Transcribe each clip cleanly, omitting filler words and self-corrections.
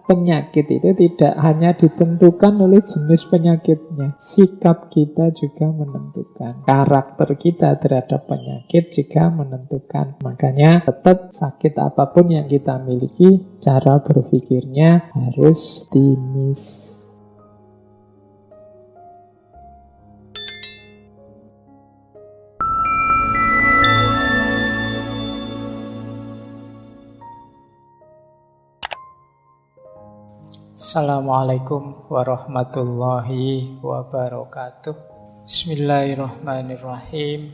penyakit itu tidak hanya ditentukan oleh jenis penyakitnya, sikap kita juga menentukan. Karakter kita terhadap penyakit juga menentukan. Makanya tetap sakit apapun yang kita miliki, cara berpikirnya harus optimis. Assalamualaikum warahmatullahi wabarakatuh. Bismillahirrahmanirrahim.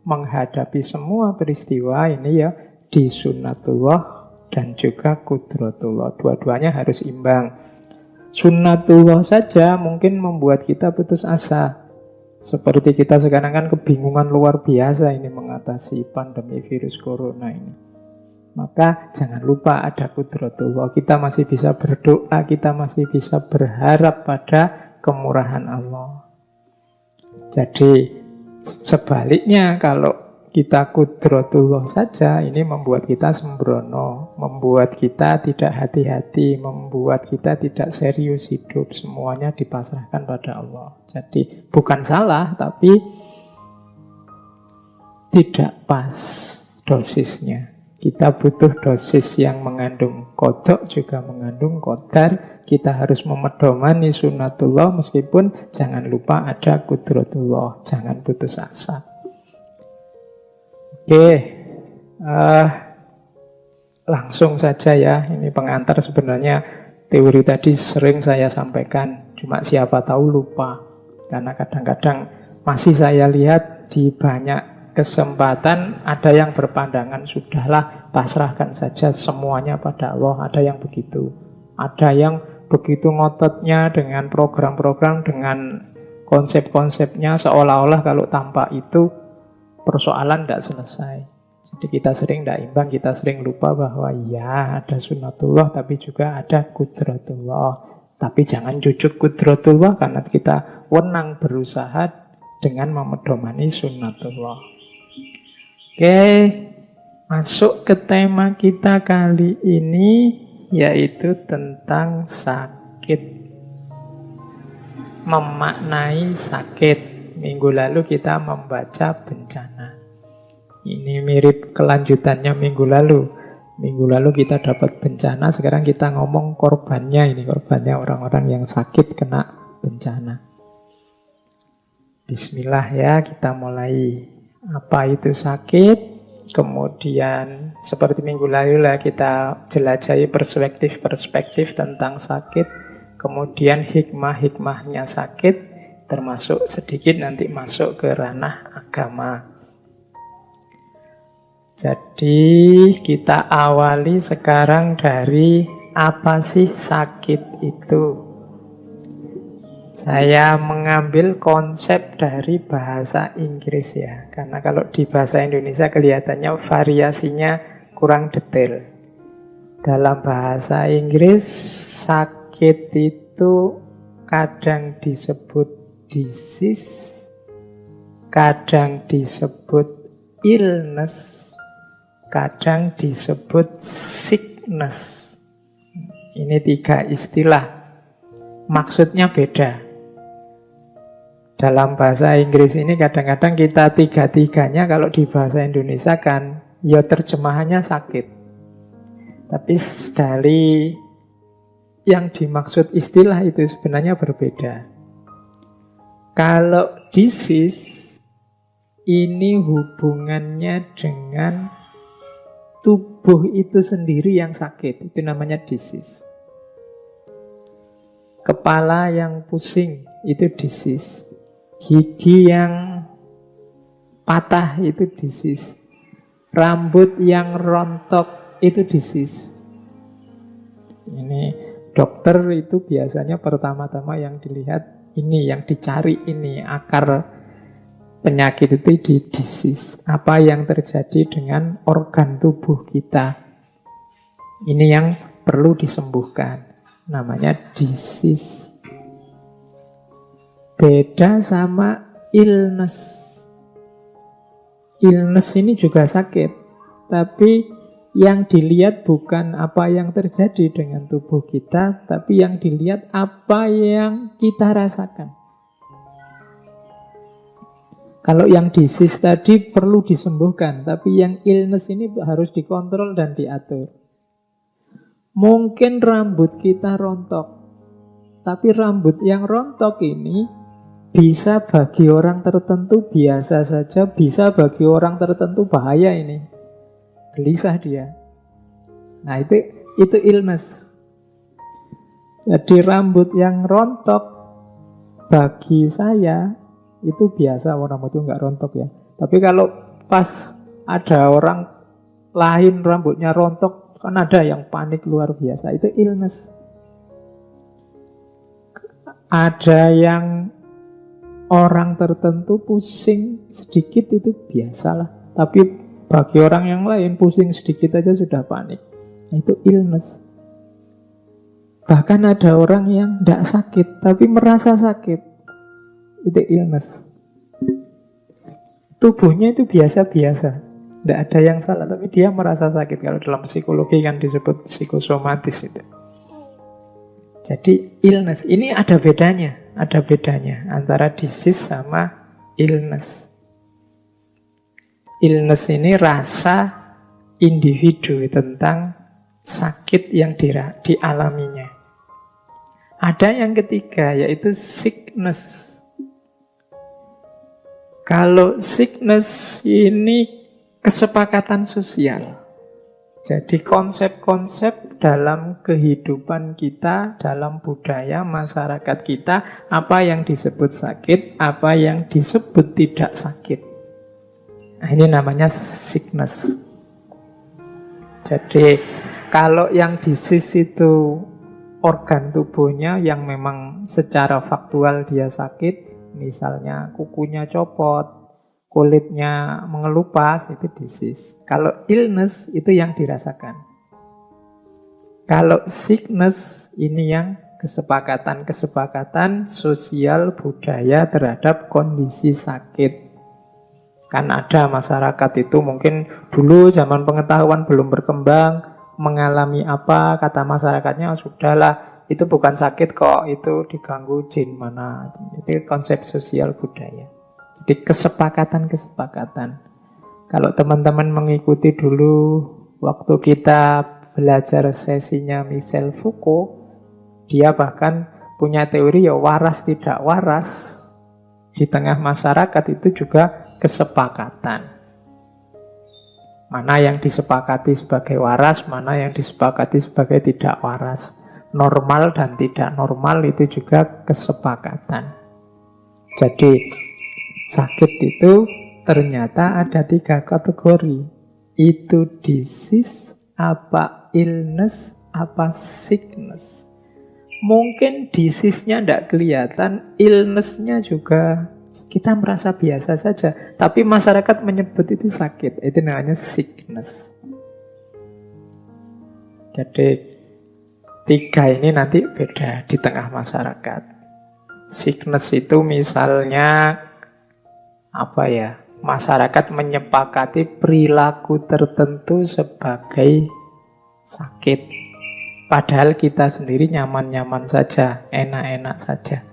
Menghadapi semua peristiwa ini ya di sunnatullah dan juga qudratullah. Dua-duanya harus imbang. Sunnatullah saja mungkin membuat kita putus asa. Seperti kita sekarang kan kebingungan luar biasa ini mengatasi pandemi virus corona ini. Maka jangan lupa ada qudratullah. Kita masih bisa berdoa, kita masih bisa berharap pada kemurahan Allah. Jadi sebaliknya kalau kita qudratullah saja, ini membuat kita sembrono, membuat kita tidak hati-hati, membuat kita tidak serius hidup. Semuanya dipasrahkan pada Allah. Jadi bukan salah, tapi tidak pas dosisnya. Kita butuh dosis yang mengandung qada juga mengandung qadar. Kita harus memedomani sunnatullah meskipun jangan lupa ada qudratullah. Jangan putus asa. Oke, langsung saja ya. Ini pengantar sebenarnya teori tadi sering saya sampaikan. Cuma siapa tahu lupa. Karena kadang-kadang masih saya lihat di banyak kesempatan ada yang berpandangan sudahlah pasrahkan saja semuanya pada Allah. Ada yang begitu. Ada yang begitu ngototnya dengan program-program, dengan konsep-konsepnya seolah-olah kalau tanpa itu persoalan tidak selesai. Jadi kita sering tidak imbang, kita sering lupa bahwa ya ada sunnatullah tapi juga ada qudratullah. Tapi jangan jujuk qudratullah karena kita wenang berusaha dengan memedomani sunnatullah. Oke, masuk ke tema kita kali ini, yaitu tentang sakit. Memaknai sakit. Minggu lalu kita membaca bencana. Ini mirip kelanjutannya minggu lalu. Minggu lalu kita dapat bencana, sekarang kita ngomong korbannya. Ini korbannya orang-orang yang sakit kena bencana. Bismillah ya, kita mulai. Apa itu sakit? Kemudian seperti minggu lalu lah kita jelajahi perspektif-perspektif tentang sakit. Kemudian hikmah-hikmahnya sakit, termasuk sedikit nanti masuk ke ranah agama. Jadi kita awali sekarang dari apa sih sakit itu? Saya mengambil konsep dari bahasa Inggris ya. Karena kalau di bahasa Indonesia kelihatannya variasinya kurang detail. Dalam bahasa Inggris, sakit itu kadang disebut disease, kadang disebut illness, kadang disebut sickness. Ini 3 istilah. Maksudnya beda. Dalam bahasa Inggris ini kadang-kadang kita tiga-tiganya kalau di bahasa Indonesia kan ya terjemahannya sakit. Tapi dari yang dimaksud istilah itu sebenarnya berbeda. Kalau disease ini hubungannya dengan tubuh itu sendiri yang sakit. Itu namanya disease. Kepala yang pusing itu disease. Gigi yang patah itu disease. Rambut yang rontok itu disease. Ini dokter itu biasanya pertama-tama yang dilihat ini, yang dicari ini akar penyakit itu di disease. Apa yang terjadi dengan organ tubuh kita? Ini yang perlu disembuhkan. Namanya disease. Beda sama illness. Illness ini juga sakit, tapi Yang dilihat bukan apa yang terjadi dengan tubuh kita, tapi yang dilihat apa yang kita rasakan. Kalau yang disease tadi perlu disembuhkan, tapi yang illness ini harus dikontrol dan diatur. Mungkin rambut kita rontok, tapi rambut yang rontok ini bisa bagi orang tertentu biasa saja, bisa bagi orang tertentu bahaya ini. Gelisah dia. Nah itu illness. Jadi rambut yang rontok bagi saya itu biasa, orang itu nggak rontok ya. Tapi kalau pas ada orang lain rambutnya rontok, kan ada yang panik luar biasa. Itu illness. Ada yang orang tertentu pusing sedikit itu biasalah. Tapi bagi orang yang lain pusing sedikit aja sudah panik. Itu illness. Bahkan ada orang yang tidak sakit tapi merasa sakit. Itu illness. Tubuhnya itu biasa-biasa, tidak ada yang salah, tapi dia merasa sakit. Kalau dalam psikologi kan disebut psikosomatis itu. Jadi illness ini ada bedanya antara disease sama illness. Illness ini rasa individu tentang sakit yang dialaminya. Ada yang ketiga, yaitu sickness. Kalau sickness ini kesepakatan sosial. Jadi konsep-konsep dalam kehidupan kita, dalam budaya masyarakat kita, apa yang disebut sakit, apa yang disebut tidak sakit. Nah, ini namanya sickness. Jadi kalau yang disease itu organ tubuhnya yang memang secara faktual dia sakit, misalnya kukunya copot, kulitnya mengelupas, itu disease. Kalau illness itu yang dirasakan. Kalau sickness ini yang kesepakatan sosial budaya terhadap kondisi sakit. Kan ada masyarakat itu mungkin dulu zaman pengetahuan belum berkembang, mengalami apa, kata masyarakatnya, oh, sudahlah, itu bukan sakit kok, itu diganggu jin mana. Itu konsep sosial budaya. Jadi kesepakatan. Kalau teman-teman mengikuti dulu waktu kita belajar sesinya Michel Foucault, dia bahkan punya teori ya waras tidak waras. Di tengah masyarakat itu juga kesepakatan. Mana yang disepakati sebagai waras, mana yang disepakati sebagai tidak waras. Normal dan tidak normal itu juga kesepakatan. Jadi sakit itu ternyata ada 3 kategori. Itu disease, apa illness, apa sickness. Mungkin disease-nya tidak kelihatan, illness-nya juga kita merasa biasa saja, tapi masyarakat menyebut itu sakit. Itu namanya sickness. Jadi 3 ini nanti beda di tengah masyarakat. Sickness itu misalnya apa ya? Masyarakat menyepakati perilaku tertentu sebagai sakit. Padahal kita sendiri nyaman-nyaman saja, enak-enak saja.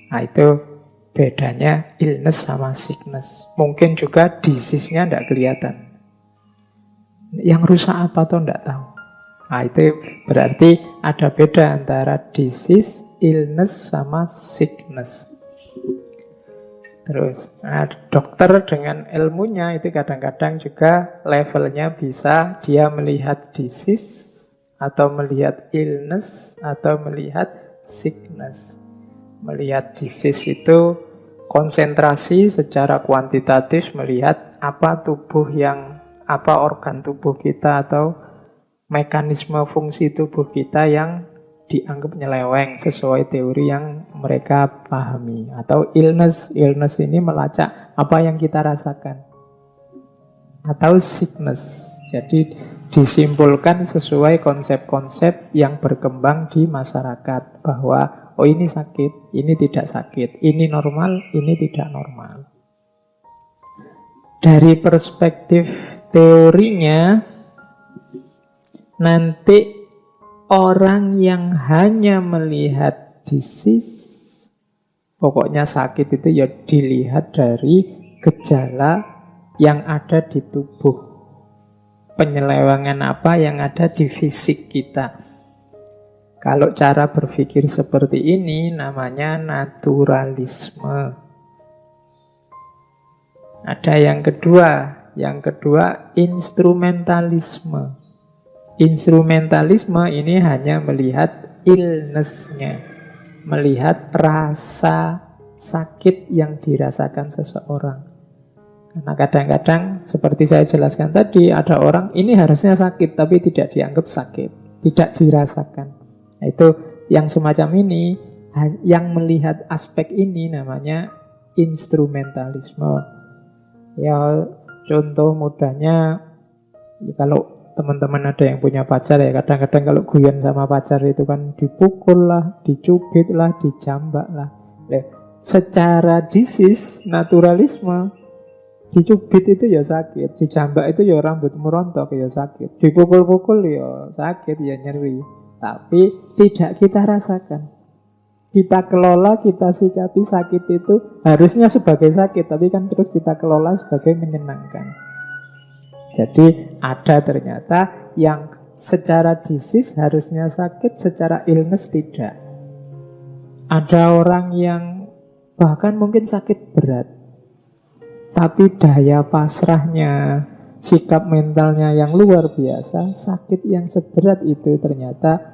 Nah itu bedanya illness sama sickness. Mungkin juga disease-nya tidak kelihatan. Yang rusak apa tuh tidak tahu. Nah itu berarti ada beda antara disease, illness sama sickness. Terus dokter dengan ilmunya itu kadang-kadang juga levelnya bisa dia melihat disease atau melihat illness atau melihat sickness. Melihat disease itu konsentrasi secara kuantitatif melihat apa organ tubuh kita atau mekanisme fungsi tubuh kita yang dianggap nyeleweng sesuai teori yang mereka pahami. Atau illness ini melacak apa yang kita rasakan. Atau sickness, jadi disimpulkan sesuai konsep-konsep yang berkembang di masyarakat bahwa oh ini sakit, ini tidak sakit, ini normal, ini tidak normal. Dari perspektif teorinya nanti orang yang hanya melihat disease, pokoknya sakit itu ya dilihat dari gejala yang ada di tubuh, penyelewengan apa yang ada di fisik kita. Kalau cara berpikir seperti ini namanya naturalisme. Ada yang kedua instrumentalisme. Instrumentalisme ini hanya melihat illness-nya, melihat rasa sakit yang dirasakan seseorang. Karena kadang-kadang seperti saya jelaskan tadi, ada orang ini harusnya sakit tapi tidak dianggap sakit, tidak dirasakan. Nah, itu yang semacam ini, yang melihat aspek ini namanya instrumentalisme. Ya contoh mudahnya, ya kalau teman-teman ada yang punya pacar ya, kadang-kadang kalau guyon sama pacar itu kan dipukul lah, dicubit lah, dijambak lah. Secara disease, naturalisme, dicubit itu ya sakit, dijambak itu ya rambut merontok ya sakit, dipukul-pukul ya sakit, ya nyeri. Tapi tidak kita rasakan. Kita kelola, kita sikapi sakit itu harusnya sebagai sakit, tapi kan terus kita kelola sebagai menyenangkan. Jadi ada ternyata yang secara disease harusnya sakit, secara illness tidak. Ada orang yang bahkan mungkin sakit berat, tapi daya pasrahnya, sikap mentalnya yang luar biasa, sakit yang seberat itu ternyata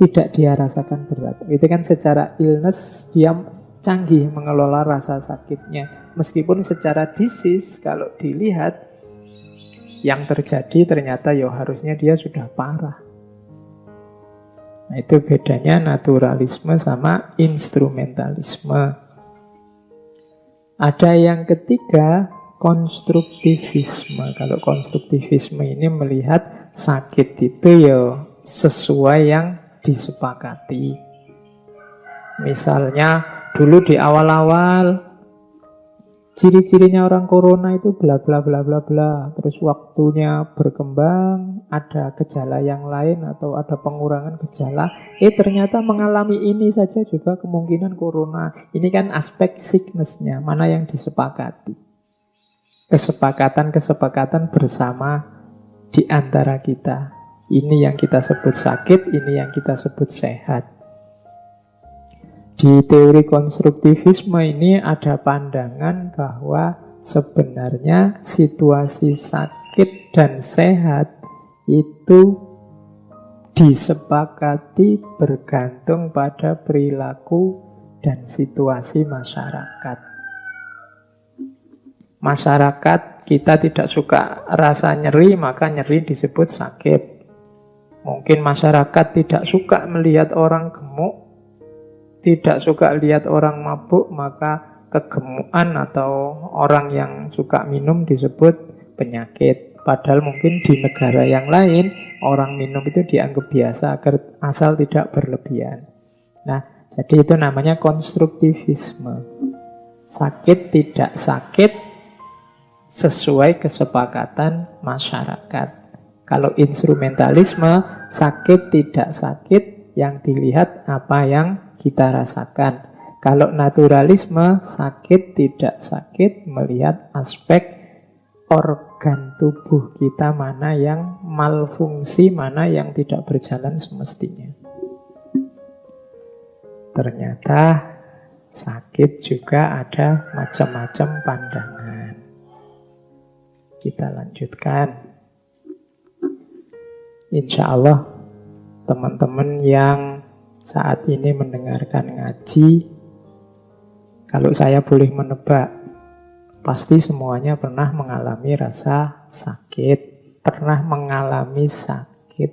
tidak dia rasakan berat. Itu kan secara illness dia canggih mengelola rasa sakitnya. Meskipun secara disease kalau dilihat yang terjadi ternyata ya harusnya dia sudah parah. Nah, itu bedanya naturalisme sama instrumentalisme. Ada yang ketiga, konstruktivisme. Kalau konstruktivisme ini melihat sakit itu ya sesuai yang disepakati. Misalnya dulu di awal-awal ciri-cirinya orang corona itu bla bla bla bla bla. Terus waktunya berkembang, ada gejala yang lain atau ada pengurangan gejala. Ternyata mengalami ini saja juga kemungkinan corona. Ini kan aspek sickness-nya, mana yang disepakati. Kesepakatan bersama di antara kita. Ini yang kita sebut sakit, ini yang kita sebut sehat. Di teori konstruktivisme ini ada pandangan bahwa sebenarnya situasi sakit dan sehat itu disepakati bergantung pada perilaku dan situasi masyarakat. Masyarakat kita tidak suka rasa nyeri, maka nyeri disebut sakit. Mungkin masyarakat tidak suka melihat orang gemuk, tidak suka lihat orang mabuk, maka kegemukan atau orang yang suka minum disebut penyakit. Padahal mungkin di negara yang lain orang minum itu dianggap biasa agar asal tidak berlebihan. Nah, jadi itu namanya konstruktivisme. Sakit tidak sakit sesuai kesepakatan masyarakat. Kalau instrumentalisme, sakit tidak sakit, yang dilihat apa yang kita rasakan. Kalau naturalisme, sakit tidak sakit, melihat aspek organ tubuh kita mana yang malfungsi, mana yang tidak berjalan semestinya. Ternyata sakit juga ada macam-macam pandangan. Kita lanjutkan. Insya Allah teman-teman yang saat ini mendengarkan ngaji, kalau saya boleh menebak, pasti semuanya pernah mengalami rasa sakit, pernah mengalami sakit.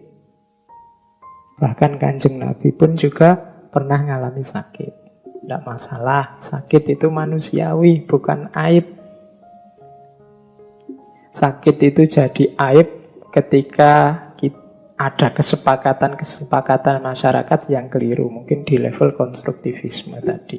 Bahkan Kanjeng Nabi pun juga pernah mengalami sakit. Tidak masalah, sakit itu manusiawi, bukan aib. Sakit itu jadi aib ketika ada kesepakatan masyarakat yang keliru, mungkin di level konstruktivisme tadi.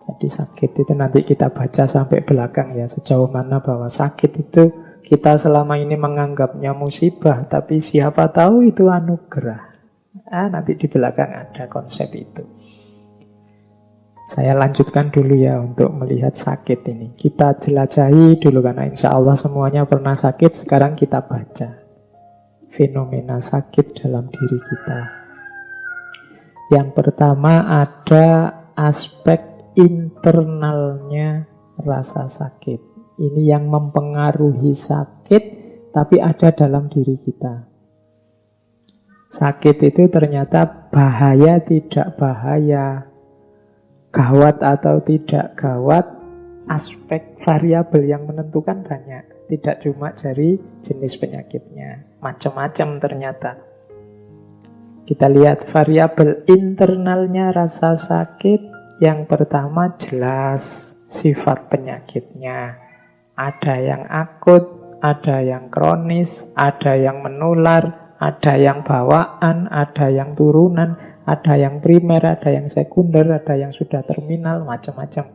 Jadi sakit itu nanti kita baca sampai belakang ya, sejauh mana bahwa sakit itu kita selama ini menganggapnya musibah, tapi siapa tahu itu anugerah. Nanti di belakang ada konsep itu. Saya lanjutkan dulu ya untuk melihat sakit ini. Kita jelajahi dulu karena insya Allah semuanya pernah sakit. Sekarang kita baca fenomena sakit dalam diri kita. Yang pertama ada aspek internalnya rasa sakit. Ini yang mempengaruhi sakit, tapi ada dalam diri kita. Sakit itu ternyata bahaya tidak bahaya, gawat atau tidak gawat, aspek variabel yang menentukan banyak. Tidak cuma dari jenis penyakitnya, macam-macam ternyata. Kita lihat variabel internalnya rasa sakit. Yang pertama jelas sifat penyakitnya. Ada yang akut, ada yang kronis, ada yang menular, ada yang bawaan, ada yang turunan, ada yang primer, ada yang sekunder, ada yang sudah terminal, macam-macam.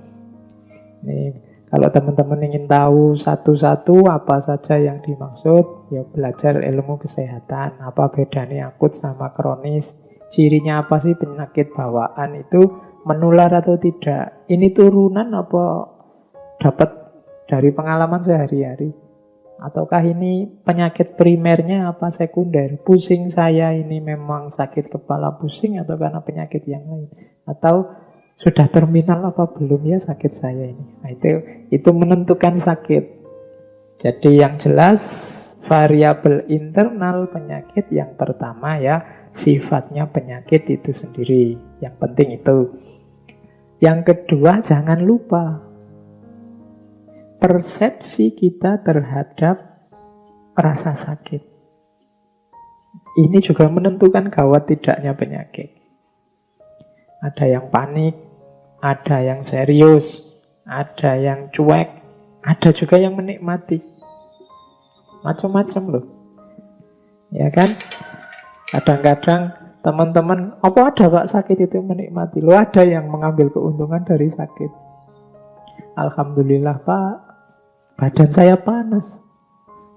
Nih, kalau teman-teman ingin tahu satu-satu apa saja yang dimaksud, ya belajar ilmu kesehatan. Apa bedanya akut sama kronis? Cirinya apa sih penyakit bawaan itu, menular atau tidak? Ini turunan apa dapat dari pengalaman sehari-hari? Ataukah ini penyakit primernya apa sekunder? Pusing saya ini memang sakit kepala pusing atau karena penyakit yang lain? Atau sudah terminal apa belum ya sakit saya ini? Nah, itu menentukan sakit. Jadi yang jelas variabel internal penyakit yang pertama ya sifatnya penyakit itu sendiri. Yang penting itu. Yang kedua jangan lupa persepsi kita terhadap rasa sakit. Ini juga menentukan gawat tidaknya penyakit. Ada yang panik, ada yang serius, ada yang cuek, ada juga yang menikmati. Macam-macam loh. Ya kan? Kadang-kadang teman-teman, apa ada Pak sakit itu menikmati? Loh ada yang mengambil keuntungan dari sakit. Alhamdulillah Pak, badan saya panas.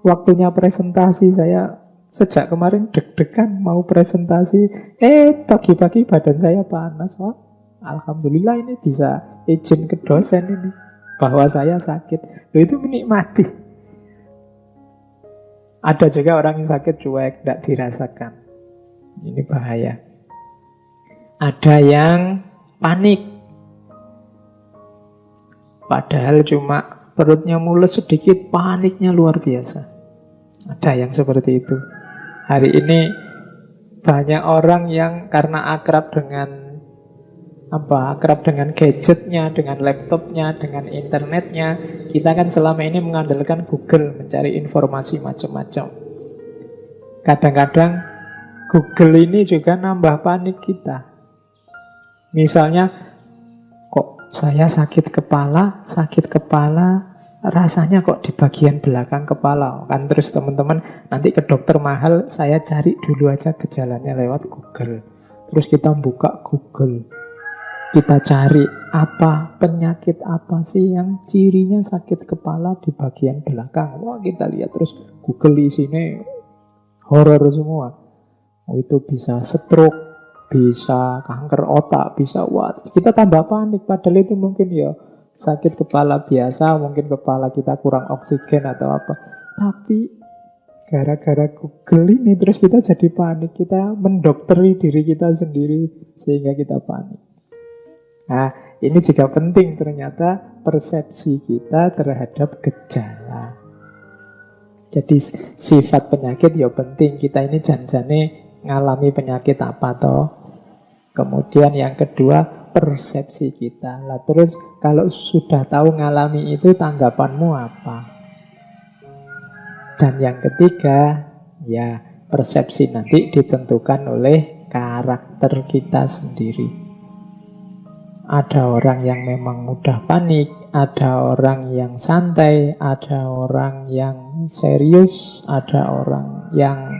Waktunya presentasi saya sejak kemarin deg-degan mau presentasi. Pagi-pagi badan saya panas. Wah, alhamdulillah ini bisa izin ke dosen ini bahwa saya sakit. Loh, itu menikmati. Ada juga orang yang sakit cuek, tidak dirasakan. Ini bahaya. Ada yang panik. Padahal cuma perutnya mules sedikit, paniknya luar biasa. Ada yang seperti itu. Hari ini banyak orang yang karena akrab dengan gadgetnya, dengan laptopnya, dengan internetnya. Kita kan selama ini mengandalkan Google mencari informasi macam-macam. Kadang-kadang Google ini juga nambah panik kita. Misalnya, saya sakit kepala, rasanya kok di bagian belakang kepala. Kan terus teman-teman nanti ke dokter mahal, saya cari dulu aja gejalanya lewat Google. Terus kita buka Google. Kita cari penyakit apa sih yang cirinya sakit kepala di bagian belakang. Wah, kita lihat terus Google isinya horor semua. Itu bisa stroke, bisa kanker otak, bisa kita tambah panik. Padahal itu mungkin ya sakit kepala biasa, mungkin kepala kita kurang oksigen atau apa. Tapi gara-gara Google ini terus kita jadi panik. Kita mendokteri diri kita sendiri sehingga kita panik. Nah, ini juga penting ternyata persepsi kita terhadap gejala. Jadi sifat penyakit ya penting. Kita ini janjane ngalami penyakit apa toh. Kemudian yang kedua, persepsi kita. Lah terus kalau sudah tahu ngalami itu, tanggapanmu apa? Dan yang ketiga, ya persepsi nanti ditentukan oleh karakter kita sendiri. Ada orang yang memang mudah panik, ada orang yang santai, ada orang yang serius, ada orang yang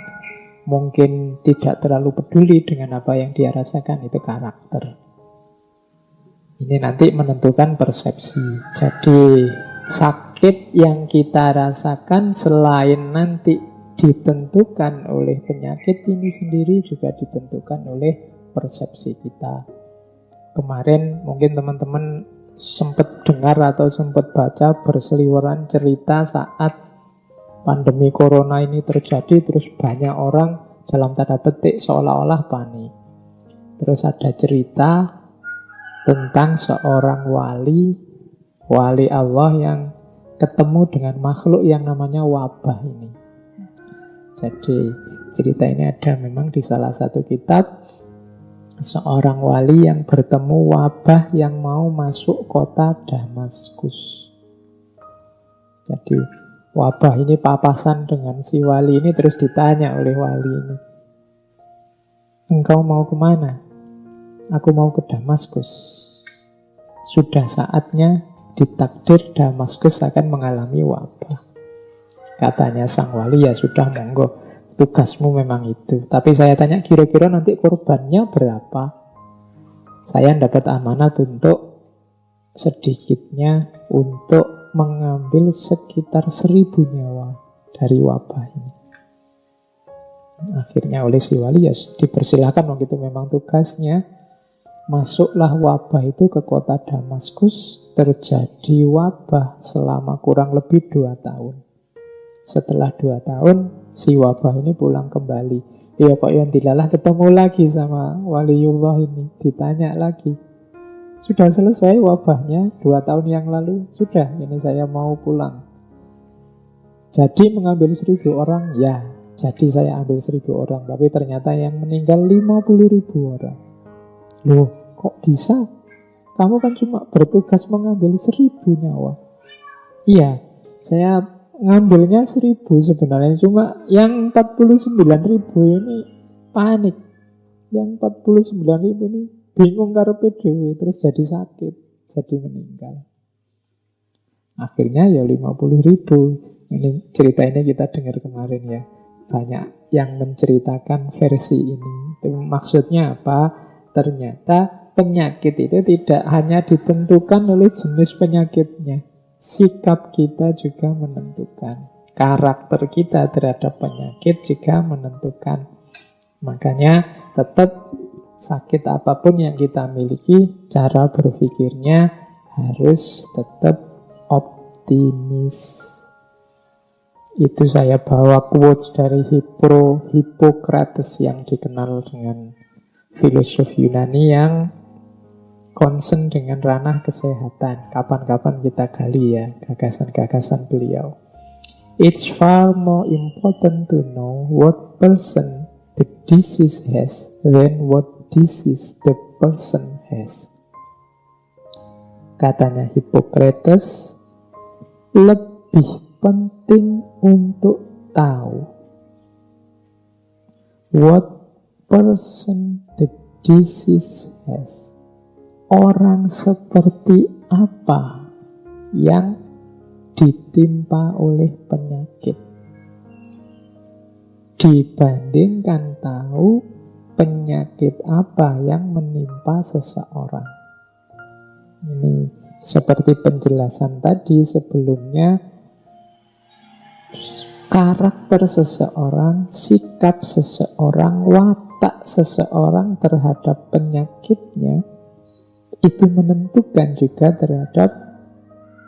mungkin tidak terlalu peduli dengan apa yang dia rasakan. Itu karakter. Ini nanti menentukan persepsi. Jadi sakit yang kita rasakan selain nanti ditentukan oleh penyakit ini sendiri, juga ditentukan oleh persepsi kita. Kemarin mungkin teman-teman sempat dengar atau sempat baca berseliweran cerita saat pandemi corona ini terjadi, terus banyak orang dalam tanda petik seolah-olah panik. Terus ada cerita tentang seorang wali Allah yang ketemu dengan makhluk yang namanya wabah ini. Jadi cerita ini ada memang di salah satu kitab, seorang wali yang bertemu wabah yang mau masuk kota Damaskus. Jadi wabah ini papasan dengan si wali ini, terus ditanya oleh wali ini, engkau mau kemana? Aku mau ke Damaskus. Sudah saatnya, ditakdir Damaskus akan mengalami wabah. Katanya sang wali, ya sudah monggo, tugasmu memang itu. Tapi saya tanya, kira-kira nanti korbannya berapa? Saya dapat amanat untuk sedikitnya untuk mengambil sekitar 1.000 nyawa dari wabah ini. Akhirnya oleh si wali ya dipersilahkan, begitu memang tugasnya. Masuklah wabah itu ke kota Damaskus. Terjadi wabah selama kurang lebih 2 tahun. Setelah 2 tahun, si wabah ini pulang kembali. Ya kok yang dilalah ketemu lagi sama waliullah ini. Ditanya lagi, sudah selesai wabahnya 2 tahun yang lalu? Sudah, ini saya mau pulang. Jadi mengambil 1.000 orang? Ya, jadi saya ambil 1.000 orang. Tapi ternyata yang meninggal 50.000 orang. Loh, kok bisa? Kamu kan cuma bertugas mengambil 1.000 nyawa. Iya, saya ngambilnya 1.000 sebenarnya, cuma yang 49.000 ini panik. Yang 49.000 ini bingung karepe dhewe, terus jadi sakit, jadi meninggal. Akhirnya ya 50.000. Ini cerita ini kita dengar kemarin ya. Banyak yang menceritakan versi ini. Itu maksudnya apa? Ternyata penyakit itu tidak hanya ditentukan oleh jenis penyakitnya. Sikap kita juga menentukan. Karakter kita terhadap penyakit juga menentukan. Makanya tetap sakit apapun yang kita miliki, cara berpikirnya harus tetap optimis. Itu saya bawa quotes dari Hippocrates yang dikenal dengan filosof Yunani yang concern dengan ranah kesehatan. Kapan-kapan kita gali ya gagasan-gagasan beliau. It's far more important to know what person the disease has than what disease the person has. Katanya Hippocrates, lebih penting untuk tahu what person the disease has. Orang seperti apa yang ditimpa oleh penyakit, dibandingkan tahu penyakit apa yang menimpa seseorang. Ini seperti penjelasan tadi sebelumnya, karakter seseorang, sikap seseorang, watak seseorang terhadap penyakitnya itu menentukan juga terhadap,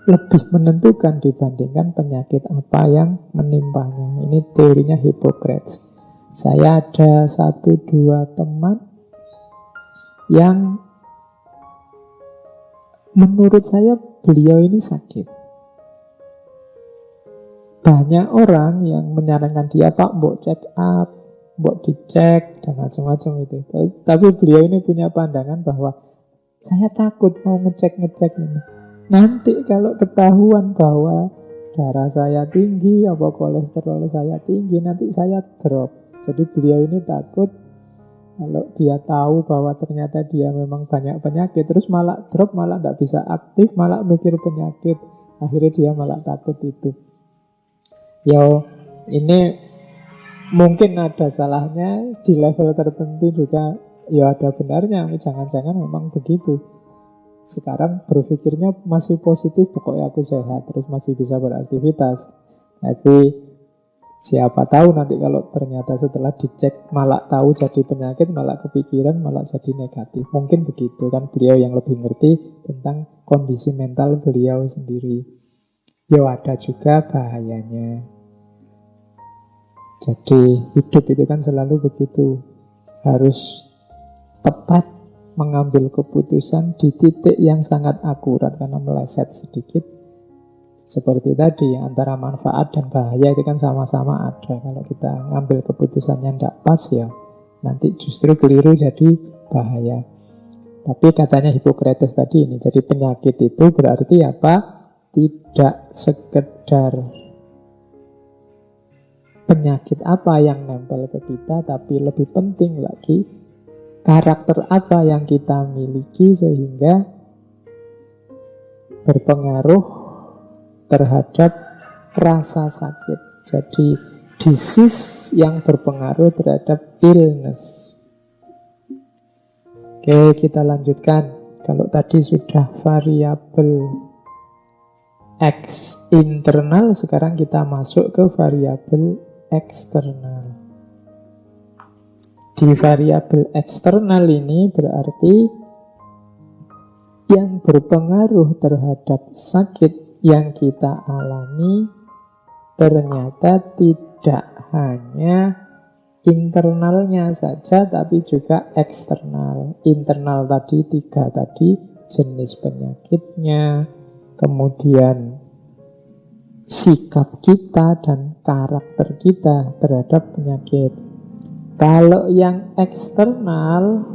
lebih menentukan dibandingkan penyakit apa yang menimpanya. Ini teorinya Hippocrates. Saya ada 1-2 teman yang menurut saya beliau ini sakit. Banyak orang yang menyarankan dia, Pak, mbok check up, mbok dicek, dan macam-macam itu. Tapi beliau ini punya pandangan bahwa saya takut mau ngecek-ngecek ini. Nanti kalau ketahuan bahwa darah saya tinggi, apa kolesterol saya tinggi, nanti saya drop. Jadi beliau ini takut kalau dia tahu bahwa ternyata dia memang banyak penyakit, terus malah drop, malah tidak bisa aktif, malah mikir penyakit. Akhirnya dia malah takut itu. Ya, ini mungkin ada salahnya di level tertentu juga. Ya ada benarnya, jangan-jangan memang begitu. Sekarang berpikirnya masih positif, pokoknya aku sehat, terus masih bisa beraktivitas. Tapi siapa tahu nanti kalau ternyata setelah dicek malah tahu jadi penyakit, malah kepikiran, malah jadi negatif. Mungkin begitu kan, beliau yang lebih ngerti tentang kondisi mental beliau sendiri. Ya ada juga bahayanya. Jadi hidup itu kan selalu begitu. Harus tepat mengambil keputusan di titik yang sangat akurat, karena meleset sedikit seperti tadi antara manfaat dan bahaya itu kan sama-sama ada. Kalau kita ngambil keputusannya tidak pas ya nanti justru keliru jadi bahaya. Tapi katanya Hippocrates tadi ini, jadi penyakit itu berarti apa? Tidak sekedar penyakit apa yang nempel ke kita, tapi lebih penting lagi karakter apa yang kita miliki sehingga berpengaruh terhadap rasa sakit. Jadi disease yang berpengaruh terhadap illness. Oke, kita lanjutkan. Kalau tadi sudah variabel X internal, sekarang kita masuk ke variabel eksternal. Di variabel eksternal ini berarti yang berpengaruh terhadap sakit yang kita alami ternyata tidak hanya internalnya saja, tapi juga eksternal. Internal tadi 3 tadi, jenis penyakitnya, kemudian sikap kita dan karakter kita terhadap penyakit. Kalau yang eksternal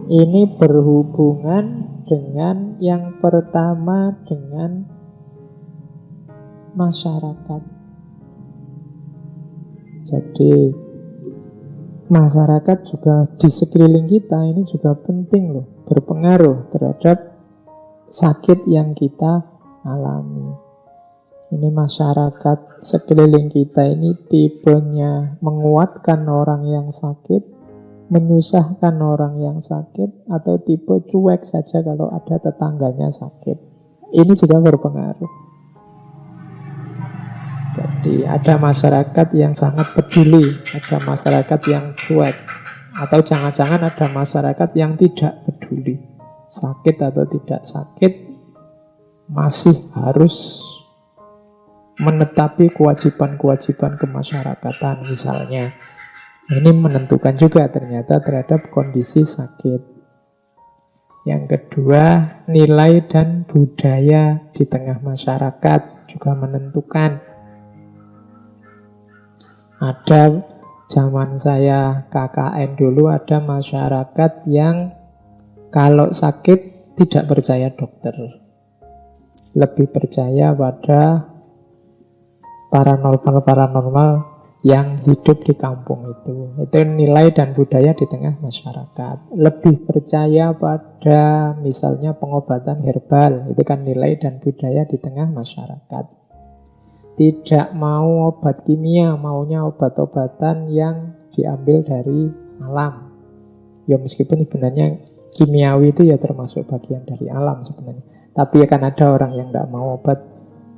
ini berhubungan dengan yang pertama, dengan masyarakat. Jadi masyarakat juga di sekeliling kita ini juga penting loh, berpengaruh terhadap sakit yang kita alami. Ini masyarakat sekeliling kita ini tipenya menguatkan orang yang sakit, menyusahkan orang yang sakit, atau tipe cuek saja kalau ada tetangganya sakit. Ini juga berpengaruh. Jadi ada masyarakat yang sangat peduli, ada masyarakat yang cuek, atau jangan-jangan ada masyarakat yang tidak peduli. Sakit atau tidak sakit, masih harus menetapi kewajiban-kewajiban kemasyarakatan misalnya. Ini menentukan juga ternyata terhadap kondisi sakit. Yang kedua, nilai dan budaya di tengah masyarakat juga menentukan. Ada zaman saya KKN dulu, ada masyarakat yang kalau sakit tidak percaya dokter, lebih percaya pada paranormal yang hidup di kampung itu. Itu nilai dan budaya di tengah masyarakat. Lebih percaya pada misalnya pengobatan herbal, itu kan nilai dan budaya di tengah masyarakat. Tidak mau obat kimia, maunya obat-obatan yang diambil dari alam. Ya meskipun sebenarnya kimiawi itu ya termasuk bagian dari alam sebenarnya. Tapi akan ada orang yang tidak mau obat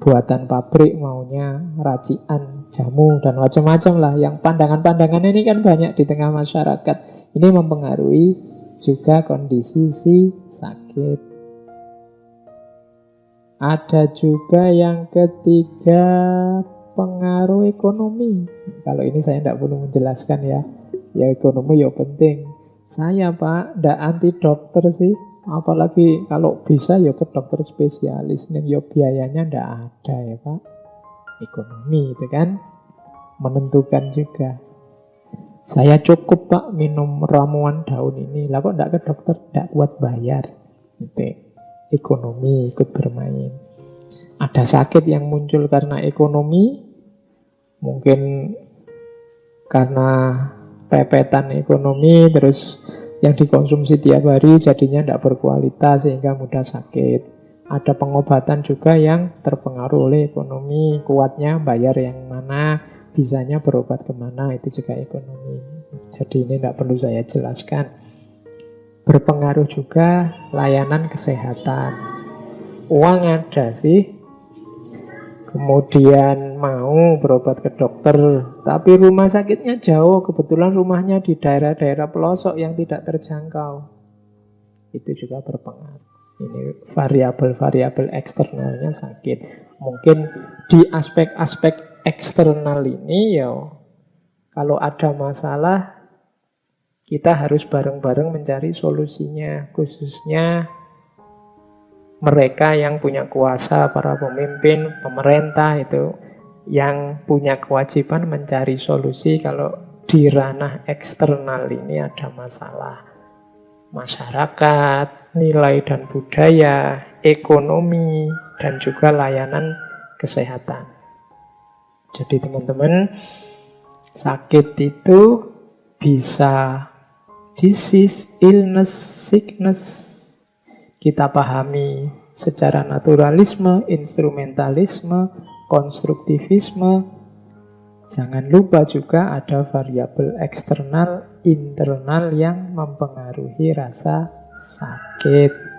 buatan pabrik, maunya racian, jamu, dan macam-macam lah. Yang pandangan-pandangan ini kan banyak di tengah masyarakat. Ini mempengaruhi juga kondisi si sakit. Ada juga yang ketiga, pengaruh ekonomi. Kalau ini saya tidak perlu menjelaskan ya. Ya ekonomi ya penting. Saya Pak, tidak anti dokter sih. Apalagi kalau bisa ya ke dokter spesialis. Nih ya biayanya tidak ada ya Pak. Ekonomi itu kan menentukan juga. Saya cukup Pak minum ramuan daun ini. Lah kok tidak ke dokter, tidak kuat bayar. Gitu. Ekonomi ikut bermain. Ada sakit yang muncul karena ekonomi, mungkin karena pepetan ekonomi, terus yang dikonsumsi tiap hari jadinya tidak berkualitas sehingga mudah sakit. Ada pengobatan juga yang terpengaruh oleh ekonomi, kuatnya bayar yang mana, bisanya berobat kemana, itu juga ekonomi. Jadi ini tidak perlu saya jelaskan. berpengaruh juga layanan kesehatan. Uang ada sih, kemudian mau berobat ke dokter, tapi rumah sakitnya jauh, kebetulan rumahnya di daerah-daerah pelosok yang tidak terjangkau. Itu juga berpengaruh. Ini variabel-variabel eksternalnya sakit. Mungkin di aspek-aspek eksternal ini ya, kalau ada masalah, kita harus bareng-bareng mencari solusinya. Khususnya mereka yang punya kuasa, para pemimpin, pemerintah itu, yang punya kewajiban mencari solusi kalau di ranah eksternal ini ada masalah. Masyarakat, nilai dan budaya, ekonomi, dan juga layanan kesehatan. Jadi teman-teman, sakit itu bisa disease, illness, sickness. Kita pahami secara naturalisme, instrumentalisme, konstruktivisme. Jangan lupa juga ada variabel eksternal, internal yang mempengaruhi rasa sakit.